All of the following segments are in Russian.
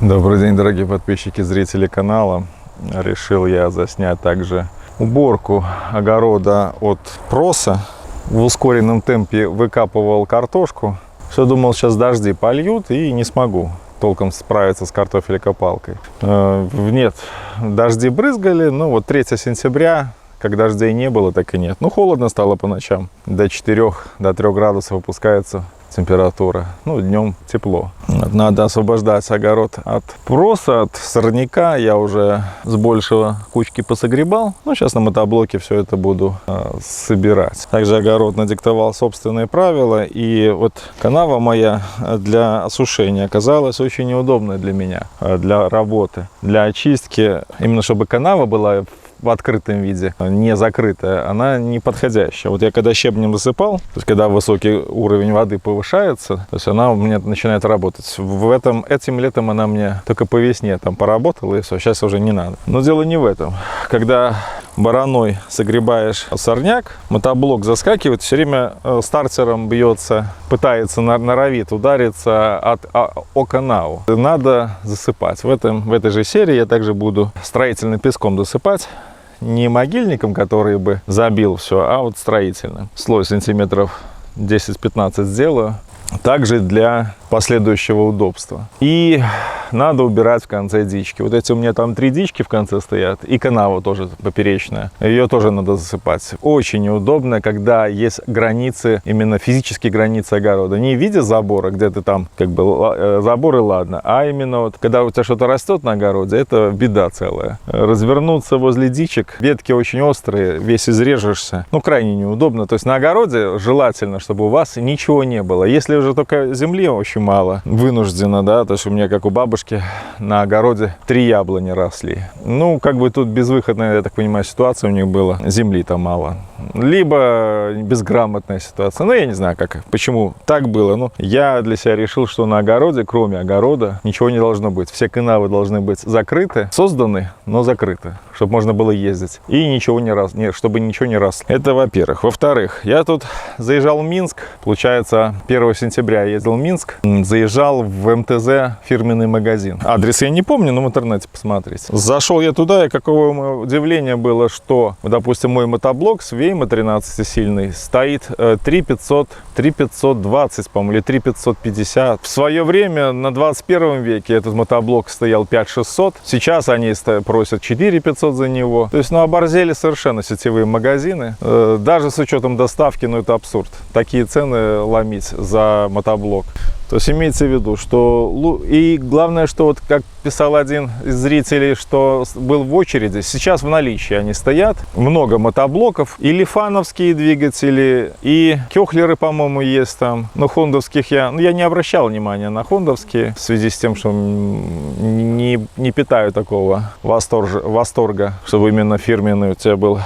Добрый день, дорогие подписчики, зрители канала. Решил я заснять также уборку огорода от проса. В ускоренном темпе выкапывал картошку. Все думал, сейчас дожди польют и не смогу толком справиться с картофелекопалкой. Нет, дожди брызгали, но вот 3 сентября, как дождей не было, так и нет. Ну, холодно стало по ночам. До 4, до 3 градусов опускается температура. Ну, днем тепло. Надо освобождать огород от проса, от сорняка. Я уже с большего кучки посогребал. Ну, сейчас на мотоблоке все это буду собирать. Также огород надиктовал собственные правила. И вот канава моя для осушения оказалась очень неудобной для меня, для работы, для очистки. Именно чтобы канава была в открытом виде, не закрытая, она не подходящая. Вот я когда щебнем засыпал, то есть когда высокий уровень воды повышается, то есть она у меня начинает работать. Этим летом она мне только по весне там поработала, и все, сейчас уже не надо. Но дело не в этом. Когда бараной согребаешь сорняк, мотоблок заскакивает, все время стартером бьется, пытается норовит удариться о канаву. Надо засыпать. В этой же серии я также буду строительным песком досыпать. Не могильником, который бы забил все, а вот строительным. Слой сантиметров 10-15 сделаю. Также для последующего удобства. И надо убирать в конце дички. Вот эти у меня там 3 дички в конце стоят. И канава тоже поперечная. Ее тоже надо засыпать. Очень неудобно, когда есть границы, именно физические границы огорода. Не в виде забора, где ты там как бы забор и ладно. А именно вот, когда у тебя что-то растет на огороде, это беда целая. Развернуться возле дичек. Ветки очень острые, весь изрежешься. Ну, крайне неудобно. То есть на огороде желательно, чтобы у вас ничего не было. Если уже только земли очень мало, вынужденно, да, то есть у меня, как у бабушки, на огороде 3 яблони росли. Ну, как бы тут безвыходная, я так понимаю, ситуация у них была, земли там мало. Либо безграмотная ситуация, ну, я не знаю, почему так было, но я для себя решил, что на огороде, кроме огорода, ничего не должно быть. Все канавы должны быть закрыты, созданы, но закрыты, чтобы можно было ездить. И ничего чтобы ничего не росло. Это во-первых. Во-вторых, я тут заезжал в Минск, получается, 1 сентября я ездил в Минск, заезжал в МТЗ фирменный магазин. Адрес я не помню, но в интернете посмотрите. Зашел я туда, и какое мое удивление было, что, допустим, мой мотоблок с Вейма 13-сильный стоит 3520, по-моему, или 3550. В свое время, на 21 веке, этот мотоблок стоял 5600. Сейчас они просят 4500 за него. То есть, ну, оборзели совершенно сетевые магазины. Даже с учетом доставки, ну, это абсурд. Такие цены ломить за мотоблок. То есть имеется в виду, что... И главное, что вот как писал один из зрителей, что был в очереди, сейчас в наличии они стоят. Много мотоблоков, и лифановские двигатели, и кёхлеры, по-моему, есть там. Но хондовских я не обращал внимания на хондовские, в связи с тем, что не питаю такого восторга, чтобы именно фирменный у тебя был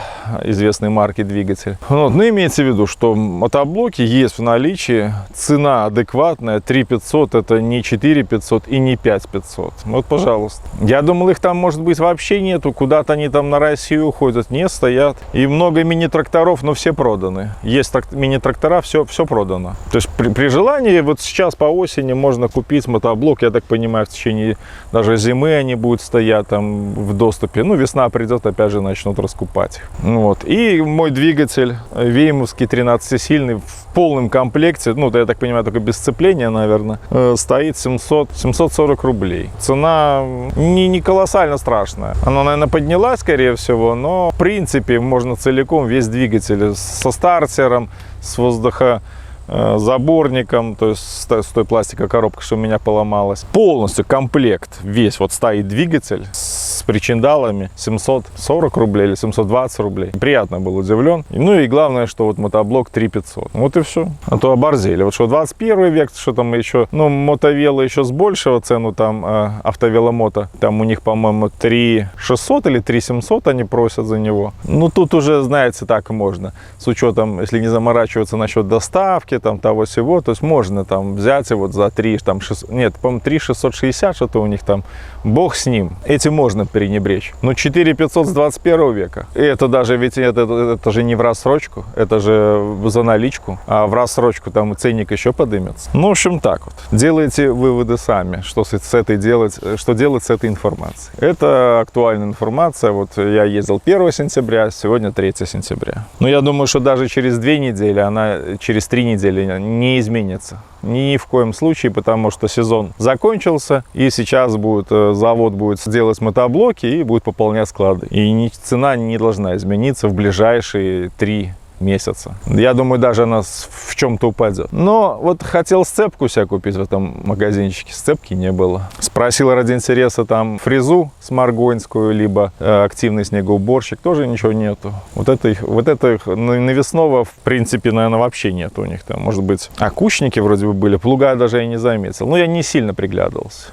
известной марки двигатель. Вот. Но имеется в виду, что мотоблоки есть в наличии, цена адекватная, 3500, это не 4500 и не 5500. Вот, пожалуйста. Я думал, их там, может быть, вообще нету. Куда-то они там на Россию уходят. Не, стоят. И много мини-тракторов, но все проданы. Есть мини-трактора, все продано. То есть при желании, вот сейчас по осени можно купить мотоблок. Я так понимаю, в течение даже зимы они будут стоять там в доступе. Ну, весна придет, опять же, начнут раскупать их. Вот. И мой двигатель веймовский 13-сильный в полном комплекте, ну, я так понимаю, только без сцепления, наверное, стоит 740 рублей. Цена не колоссально страшная. Она, наверное, поднялась, скорее всего, но, в принципе, можно целиком весь двигатель со стартером, с воздухозаборником, то есть с той пластиковой коробкой, что у меня поломалась. Полностью комплект весь, вот стоит двигатель с причиндалами, 740 рублей или 720 рублей. Приятно был удивлен. Ну и главное, что вот мотоблок 3500. Вот и все. А то оборзели. Вот что 21 век, что там еще, ну, мотовелы еще с большего цену, там автовеломото, там у них, по-моему, 3600 или 3700 они просят за него. Ну тут уже, знаете, так можно. С учетом, если не заморачиваться насчет доставки, там того всего, то есть можно там взять и вот за 3, там, 6, нет, по-моему, 3660 что-то у них там, бог с ним. Эти можно пренебречь. Ну, 4500 с 21 века. И это даже, ведь это же не в рассрочку, это же за наличку. А в рассрочку там ценник еще подымется. Ну, в общем, так вот. Делайте выводы сами, что с этой делать, что делать с этой информацией. Это актуальная информация. Вот я ездил 1 сентября, сегодня 3 сентября. Но я думаю, что даже через 2 недели, она через 3 недели не изменится. Ни в коем случае, потому что сезон закончился, и сейчас завод будет делать мотоблоки и будет пополнять склады. И цена не должна измениться в ближайшие 3 месяца. Я думаю, даже она в чем-то упадет. Но вот хотел сцепку себе купить в этом магазинчике, сцепки не было. Спросил ради интереса там фрезу сморгонскую, либо активный снегоуборщик, тоже ничего нету. Вот это их навесного, в принципе, наверное, вообще нет у них там. Может быть, окучники вроде бы были, плуга даже я не заметил. Но я не сильно приглядывался.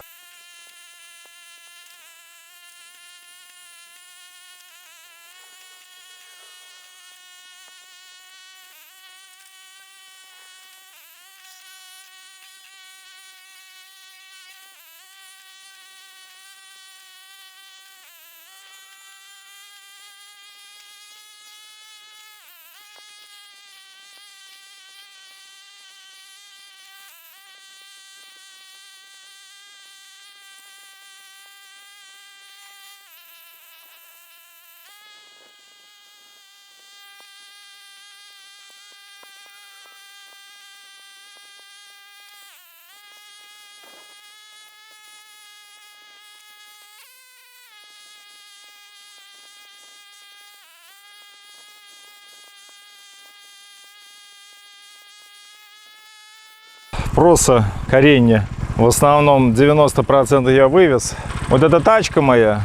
Проса, коренья. В основном 90% я вывез. Вот эта тачка моя,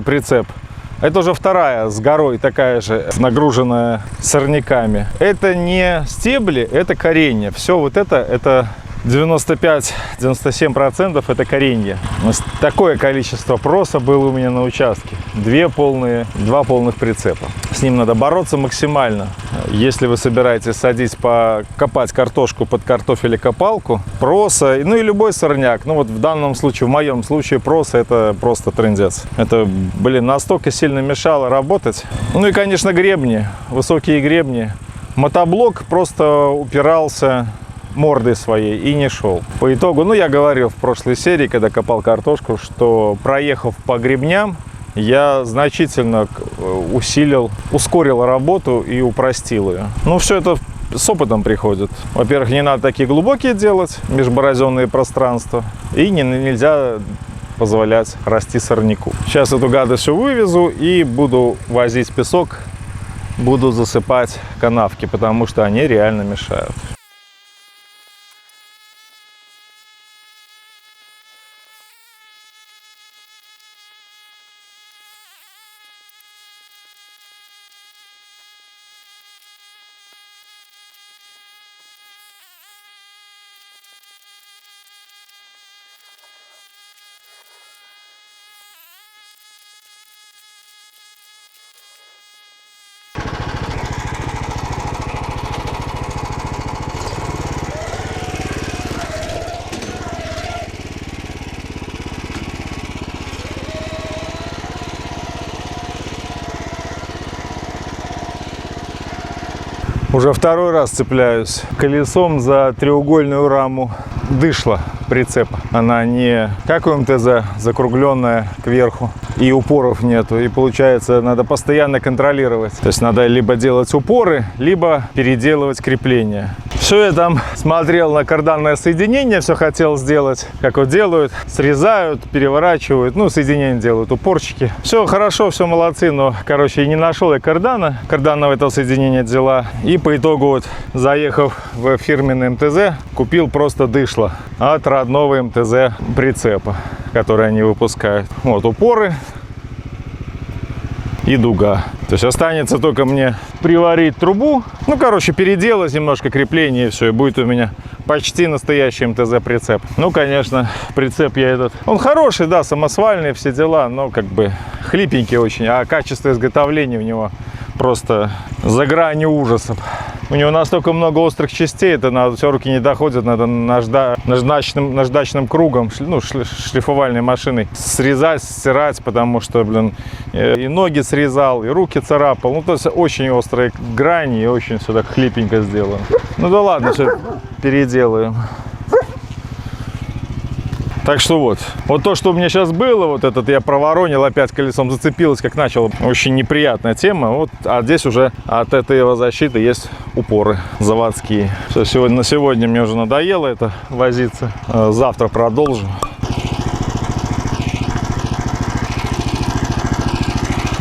прицеп, это уже вторая с горой, такая же, нагруженная сорняками. Это не стебли, это коренья. Все вот это 95-97% это коренья. Такое количество проса было у меня на участке. 2 полных прицепа. С ним надо бороться максимально. Если вы собираетесь садить, копать картошку под картофелекопалку, проса, ну и любой сорняк. Ну вот в данном случае, в моем случае проса, это просто трындец. Это, настолько сильно мешало работать. Ну и, конечно, гребни, высокие гребни. Мотоблок просто упирался мордой своей и не шел. По итогу, я говорил в прошлой серии, когда копал картошку, что проехав по гребням, я значительно ускорил работу и упростил ее. Все это с опытом приходит. Во-первых, не надо такие глубокие делать, межборозенные пространства, и нельзя позволять расти сорняку. Сейчас эту гадость все вывезу и буду возить песок, буду засыпать канавки, потому что они реально мешают. Уже второй раз цепляюсь колесом за треугольную раму дышла прицепа. Она не как у МТЗ, закругленная кверху, и упоров нету. И получается, надо постоянно контролировать. То есть надо либо делать упоры, либо переделывать крепления. Все я там смотрел на карданное соединение, все хотел сделать, как вот делают. Срезают, переворачивают, соединение делают, упорчики. Все хорошо, все молодцы, но, короче, не нашел я карданного этого соединения дела. И по итогу, заехав в фирменный МТЗ, купил просто дышло от родного МТЗ прицепа, который они выпускают. Вот упоры и дуга. То есть останется только мне приварить трубу, переделать немножко крепление, и все, и будет у меня почти настоящий МТЗ прицеп. Конечно, прицеп он хороший, да, самосвальный, все дела, но хлипенький очень, а качество изготовления у него просто за гранью ужасов. У него настолько много острых частей, это надо, все руки не доходят, надо наждачным кругом, шлифовальной машиной срезать, стирать, потому что, блин, и ноги срезал, и руки царапал. Ну, то есть очень острые грани, и очень все так хлипенько сделано. Ну да ладно, все переделаем. Так что вот то, что у меня сейчас было, вот этот я проворонил, опять колесом зацепилось, как начал. Очень неприятная тема. Вот, а здесь уже от этой защиты есть упоры заводские. Все, на сегодня мне уже надоело это возиться. Завтра продолжу.